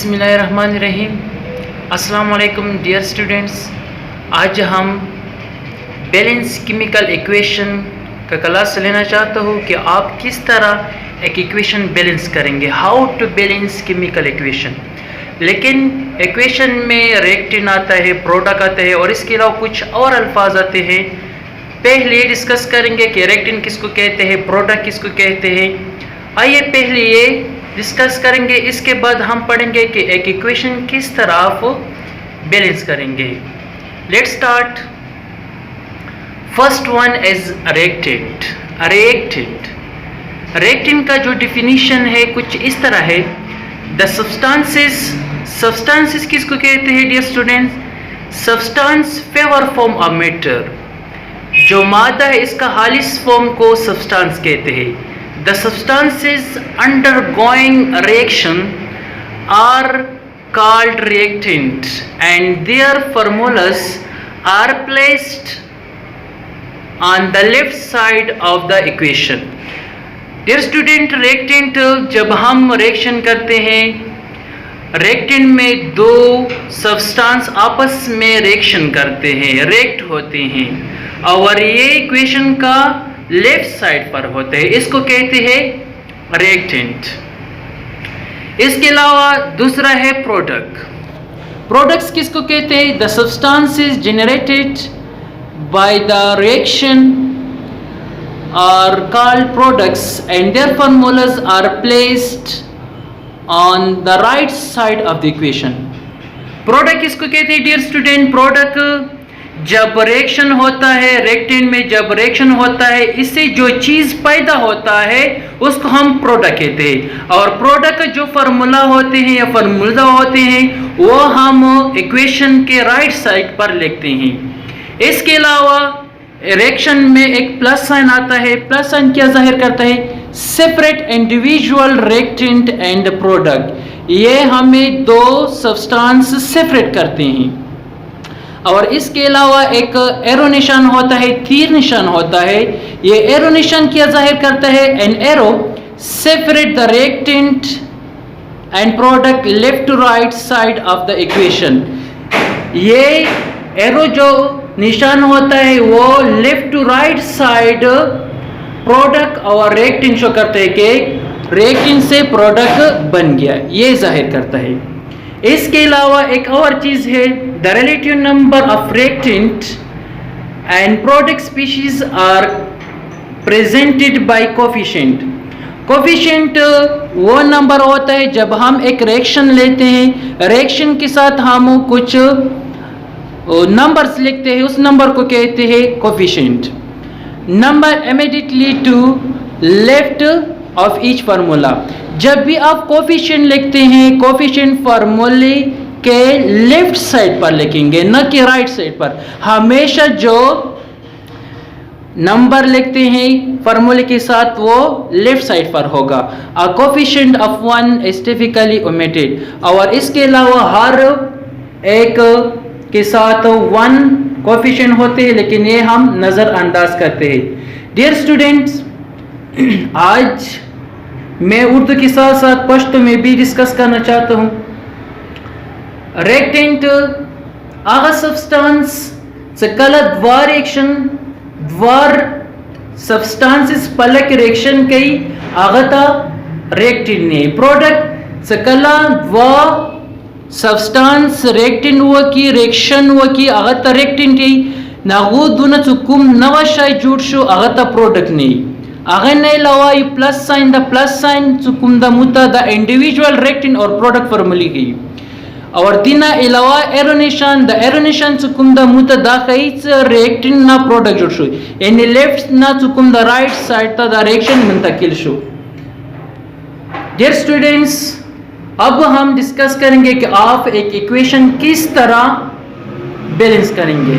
बिस्मिल्लाहिर्रहमानिर्रहीम। अस्सलाम वालेकुम डियर स्टूडेंट्स। आज हम बैलेंस केमिकल इक्वेशन का क्लास लेना चाहता हूँ कि आप किस तरह एक इक्वेशन बैलेंस करेंगे, how to balance chemical equation. लेकिन इक्वेशन में रिएक्टेंट आता है, प्रोडक्ट आता है और इसके अलावा कुछ और अल्फाज आते हैं। पहले डिस्कस करेंगे कि रिएक्टेंट किसको कहते हैं, प्रोडक्ट किसको कहते हैं। आइए पहले ये डिस्कस करेंगे, इसके बाद हम पढ़ेंगे कि एक इक्वेशन किस तरह आप बैलेंस करेंगे। Let's start. First one is reactant. Reactant का जो डिफिनीशन है कुछ इस तरह है, द सब्सटेंसेस किसको कहते हैं dear students, substance favour form of matter. जो मादा है इसका हालिस फॉर्म को सब्सटेंस कहते हैं। The substances undergoing reaction are called reactant and their formulas are placed on the left side of the equation. Dear student, reactant जब हम reaction करते हैं, रिएक्टेंट में दो सब्सटेंस आपस में रिएक्शन करते हैं, रिएक्ट होते हैं और ये इक्वेशन का लेफ्ट साइड पर होते हैं, इसको कहते हैं रिएक्टेंट। इसके अलावा दूसरा है प्रोडक्ट। प्रोडक्ट्स किसको कहते हैं, the substances generated by the reaction are called products and their formulas are placed on the right side of the equation. Product किसको कहते हैं डियर स्टूडेंट, प्रोडक्ट जब रिएक्शन होता है, रिएक्टेंट में जब रिएक्शन होता है, इससे जो चीज पैदा होता है उसको हम प्रोडक्ट कहते हैं। और प्रोडक्ट का जो फार्मूला होते हैं या फार्मूला होते हैं वो हम इक्वेशन के राइट साइड पर लिखते हैं। इसके अलावा रिएक्शन में एक प्लस साइन आता है। प्लस साइन क्या जाहिर करता है, separate individual reactant and product. ये हमें दो सब्सटेंस सेपरेट करते हैं। और इसके अलावा एक एरो निशान होता है, तीर निशान होता है। ये एरो निशान क्या जाहिर करता है, an arrow separate the reactant and product left to right side of the equation. ये एरो जो निशान होता है वो left to right side product और रिएक्टेंट शो करते हैं कि रिएक्टेंट से प्रोडक्ट बन गया, ये जाहिर करता है। इसके अलावा एक और चीज है, the relative number of reactant and product species are presented by coefficient. Coefficient वो नंबर होता है जब हम एक रिएक्शन लेते हैं, रिएक्शन के साथ हम कुछ नंबर्स लिखते हैं, उस नंबर को कहते हैं coefficient. Number immediately to left of each formula. जब भी आप कोफिशिएंट लिखते हैं, कोफिशिएंट फार्मूले के लेफ्ट साइड पर लिखेंगे, न कि राइट साइड पर। हमेशा जो नंबर लिखते हैं फार्मूले के साथ वो लेफ्ट साइड पर होगा। A coefficient of 1 is typically omitted. और इसके अलावा हर एक के साथ 1 कोफिशिएंट होते हैं, लेकिन ये हम नजरअंदाज करते हैं। डियर स्टूडेंट्स, आज मैं उर्दू के साथ साथ पश्तो में भी डिस्कस करना चाहता हूँ। रिएक्टेंट आगा सब्सटेंस से कला द्वार रिएक्शन, द्वार सब्सटेंसेस पलक रिएक्शन कई आगता रिएक्टेंट ने। प्रोडक्ट से कला द्वार सब्सटेंस रिएक्टेंट हुआ की रिएक्शन हुआ की आगता रिएक्टेंट ही नागो दुना चुकुम नवा शाय जुड़ शो आगता प्रोडक्ट नहीं। अगर अलावा ये plus sign, the plus sign चुकुम द मुता द इंडिविजुअल रिएक्टेंट और प्रोडक्ट फॉर्मूले गई। और दिना अलावा एरो निशान, द एरो निशान चुकुम द मुता द कईच रिएक्टेंट ना प्रोडक्ट जुड़ शो, यानी लेफ्ट ना चुकुम द राइट साइड ता द रिएक्शन मुंतकिल शो। डियर स्टूडेंट्स, अब हम डिस्कस करेंगे कि आप एक इक्वेशन किस तरह बैलेंस करेंगे।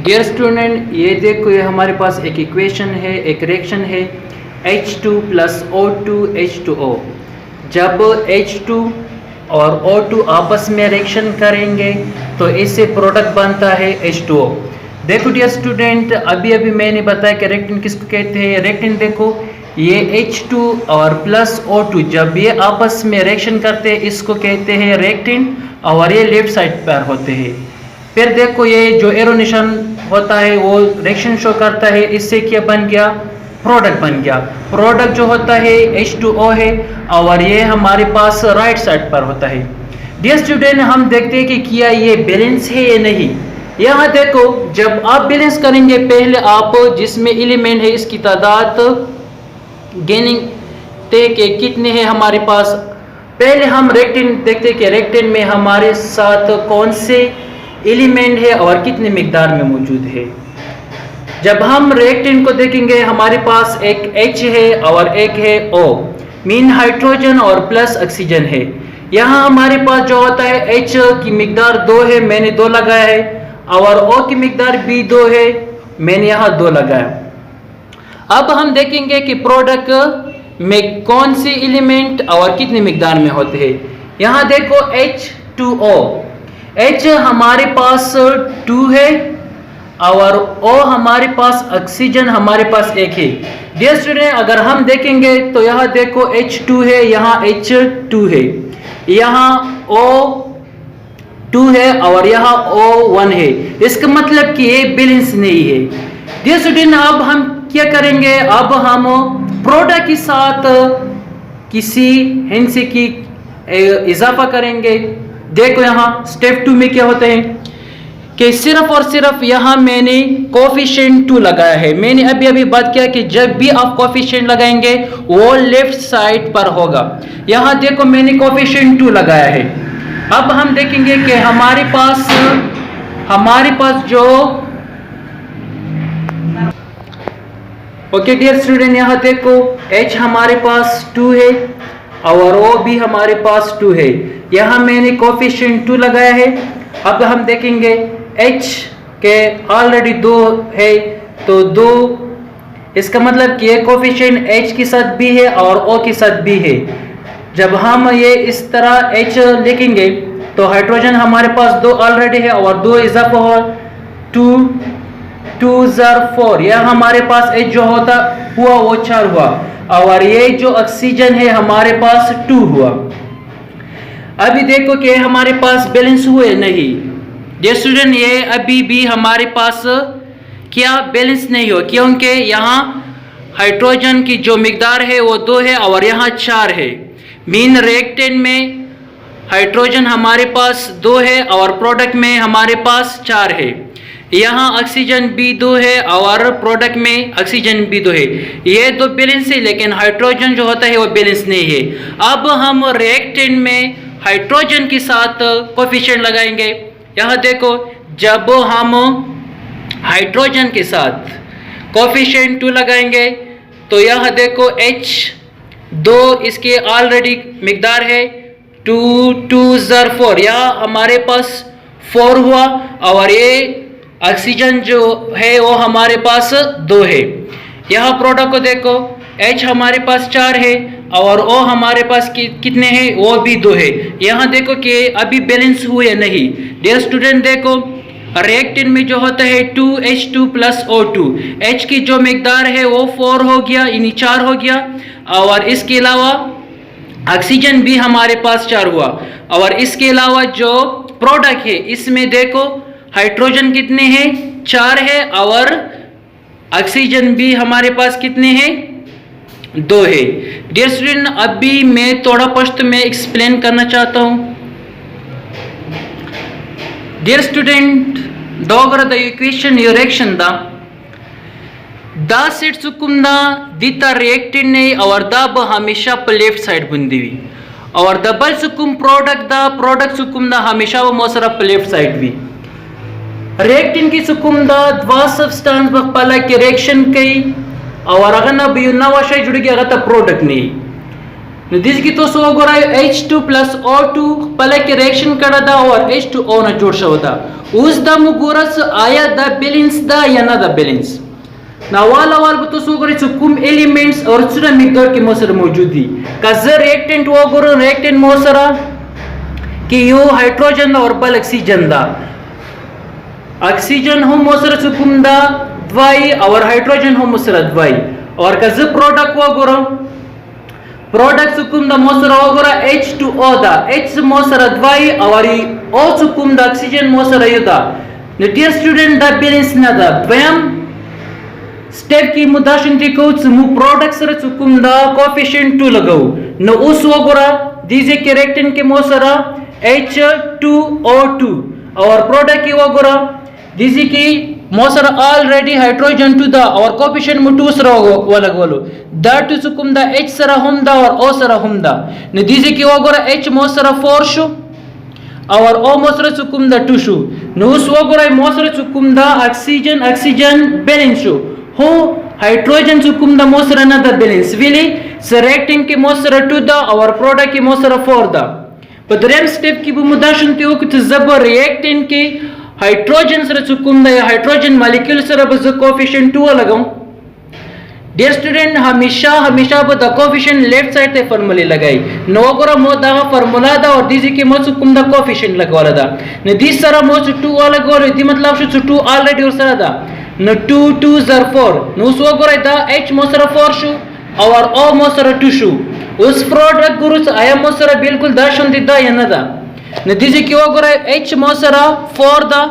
डियर स्टूडेंट, ये देखो, ये हमारे पास एक इक्वेशन है, एक रिएक्शन है H2 + O2 H2O। जब H2 और O2 आपस में रिएक्शन करेंगे तो इससे प्रोडक्ट बनता है H2O। देखो डियर स्टूडेंट, अभी मैंने बताया कि रिएक्टेंट किसको कहते हैं। रिएक्टेंट देखो, ये H2 और प्लस O2 जब ये आपस में रिएक्शन करते हैं इसको कहते हैं रिएक्टेंट, और ये लेफ्ट साइड पर होते हैं। फिर देखो ये जो एरो निशान होता है वो रिएक्शन शो करता है, इससे क्या बन गया, प्रोडक्ट बन गया। प्रोडक्ट जो होता है H2O है और ये हमारे पास राइट साइड पर होता है। डियर स्टूडेंट, हम देखते हैं कि क्या ये बैलेंस है या नहीं। यहाँ देखो जब आप बैलेंस करेंगे पहले आप जिसमें एलिमेंट है इसकी तादाद गेनिंग थे कि कितने हैं हमारे पास। पहले हम रेक्टेंट देखते हैं कि रेक्टेंट में हमारे साथ कौन से एलिमेंट है और कितने मिकदार में मौजूद है। जब हम रेक्टेंट को देखेंगे हमारे पास एक H है और एक है O, मीन हाइड्रोजन और प्लस ऑक्सीजन है। यहाँ हमारे पास जो होता है H की मिकदार 2 है, मैंने 2 लगाया है, और O की मिकदार भी 2 है, मैंने यहाँ 2 लगाया। अब हम देखेंगे कि प्रोडक्ट में कौन से एलिमेंट और कितनी मिकदार में होते हैं। यहाँ देखो H2O, H हमारे पास 2 है और O हमारे पास ऑक्सीजन हमारे पास 1 है। डियर स्टूडेंट, अगर हम देखेंगे तो यहाँ देखो H2 है, यहाँ H2 है, यहाँ O2 है और यहाँ O1 है। इसका मतलब कि ये बैलेंस नहीं है। डियर स्टूडेंट, अब हम क्या करेंगे, अब हम प्रोडक्ट के साथ किसी हिंसे की इजाफा करेंगे। देखो यहाँ स्टेप 2 में क्या होता है कि सिर्फ और सिर्फ यहाँ मैंने कोफिशिएंट 2 लगाया है। मैंने अभी अभी बात किया कि जब भी आप कोफिशिएंट लगाएंगे वो लेफ्ट साइड पर होगा। यहाँ देखो मैंने कोफिशिएंट 2 लगाया है। अब हम देखेंगे कि हमारे पास जो ओके डियर स्टूडेंट, यहाँ देखो H हमारे पास 2 है और O भी हमारे पास 2 है। यहाँ मैंने कोफिशिएंट 2 लगाया है। अब हम देखेंगे H के ऑलरेडी 2 है तो 2, इसका मतलब कि ये कोफिशिएंट H के साथ भी है और O के साथ भी है। जब हम ये इस तरह H लिखेंगे तो हाइड्रोजन हमारे पास 2 ऑलरेडी है और 2 इजाफा हुआ 2 4, यह हमारे पास H जो होता हुआ वो 4 हुआ और ये जो ऑक्सीजन है हमारे पास 2 हुआ। अभी देखो कि हमारे पास बैलेंस हुए नहीं। डियर स्टूडेंट, ये अभी भी हमारे पास क्या बैलेंस नहीं हो, क्योंकि यहाँ हाइड्रोजन की जो मिकदार है वो 2 है और यहाँ 4 है। मीन रिएक्टेंट में हाइड्रोजन हमारे पास 2 है और प्रोडक्ट में हमारे पास 4 है। यहाँ ऑक्सीजन भी 2 है और प्रोडक्ट में ऑक्सीजन भी 2 है। ये तो बैलेंस है, लेकिन हाइड्रोजन जो होता है वो बैलेंस नहीं है। अब हम रिएक्टेंट में हाइड्रोजन के साथ कोफिशिएंट लगाएंगे। यहाँ देखो जब हम हाइड्रोजन के साथ कोफिशिएंट 2 लगाएंगे तो यहाँ देखो H2 इसके ऑलरेडी मिकदार है 2 2 4, यहाँ हमारे पास 4 हुआ और ये ऑक्सीजन जो है वो हमारे पास 2 है। यहाँ प्रोडक्ट को देखो H हमारे पास 4 है और O हमारे पास कितने हैं, वो भी 2 है। यहाँ देखो कि अभी बैलेंस हुए नहीं। डियर स्टूडेंट, देखो रिएक्टेंट में जो होता है 2H2 प्लस O2, H की जो मिकदार है वो 4 हो गया, यानी 4 हो गया और इसके अलावा ऑक्सीजन भी हमारे पास 4 हुआ और इसके अलावा जो प्रोडक्ट है इसमें देखो हाइड्रोजन कितने हैं, 4 है और ऑक्सीजन भी हमारे पास कितने हैं, 2 है। डियर स्टूडेंट, अभी मैं थोड़ा स्पष्ट में एक्सप्लेन करना चाहता हूं। डियर स्टूडेंट, दोगर the equation you reaction the set सुकुमदा दिता रिएक्टेंट ने और द हमेशा पर लेफ्ट साइड बुंदी हुई और डबल सुकुम प्रोडक्ट सुकुम द हमेशा वो मोसरा पर लेफ्ट साइड भी। रिएक्टेंट की सुकुम द्वा सब्सटेंस पहला की रिएक्शन कई और अगर ना भी नवा शय जुड़ गया अगर प्रोडक्ट नहीं दिस की तो सो गोरा H2 प्लस O2 पहले की रिएक्शन करा था और H2O ना जोड़ होता उस द मुगोरस आया द बैलेंस द या ना द बैलेंस ना वाला तो सो गोरे सुकुम एलिमेंट्स और सुना मिकदार की मोसर मौजूदी कजर रिएक्टेंट वो गोरा रिएक्टेंट मोसरा कि यो हाइड्रोजन और बल ऑक्सीजन दा ऑक्सीजन हो मोसर सुकुम दा द्वाई और हाइड्रोजन हो मोसर द्वाई और का ज product वगोरा product sukum da mosara wagora H2O da H mosara dwai awari O sukum da oxygen mosara yuda. The dear student da balance na da dvayam step की मुदाशन को मु प्रोडक्ट सर चुकुम दा coefficient 2 लगाओ न उस वगोरा दीजिए के रेक्टेन के मोसरा H2O2 और प्रोडक्ट की वगोरा दीजिए की मोसरा ऑलरेडी हाइड्रोजन टू दा और कोएफिशिएंट मु 2 सर वाला बोलो दा टू चुकुम दा H सरा हम दा और O सरा हम दा न दीजिए की वगोरा H मोसरा 4 शो और O मोसरा चुकुम दा 2 शो न उस वगोरा मोसरा चुकुम दा ऑक्सीजन बैलेंस शो हो हाइड्रोजन चुकुम दा मोसरा ना दा बैलेंस विली सेरेक्टिन के मोसरा 2 दा और प्रोडक्ट के मोसरा 4 दा पदरेम स्टेप की बुमुदाशन ते कुछ जबर रिएक्टेंट के हाइड्रोजन सर चुकुम दा हाइड्रोजन मॉलिक्यूल सर बज कोएफिशिएंट 2 लगाऊं डियर स्टूडेंट हमेशा ब द कोएफिशिएंट लेफ्ट साइड ते फार्मूला लगाई नोगरा मो दा फार्मूला दा और दीजी के मो चुकुम दा कोएफिशिएंट लगवाला दा ने दिस सर मो 2 वाला गोल दी मतलब 2 ऑलरेडी और सर दा न 2 2s are 4 नु सो गोरे दा H मोसरा 4 शू और O मोसरा 2 शू उस प्रोडक्ट गुरुस आया मोसरा बिल्कुल दर्शन दिदा यनदा न दिजे की ओ गोरे H मोसरा 4 दा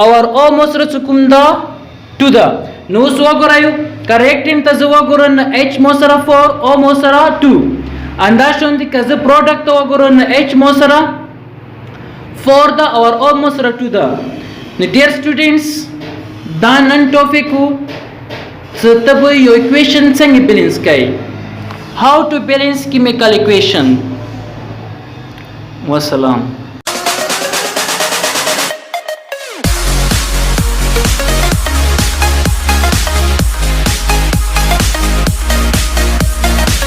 और O मोसरा चुकुम दा 2 दा नु सो गोरायु करेक्ट इन तजवा गोरन H मोसरा 4 O मोसरा 2 अंदाशन दि कज प्रोडक्ट तो गोरन H मोसरा 4 दा और O मोसरा 2 दा न डियर स्टूडेंट्स दानन टॉपिक को तब यो इक्वेशन संग balance kai how to balance chemical equation wassalam.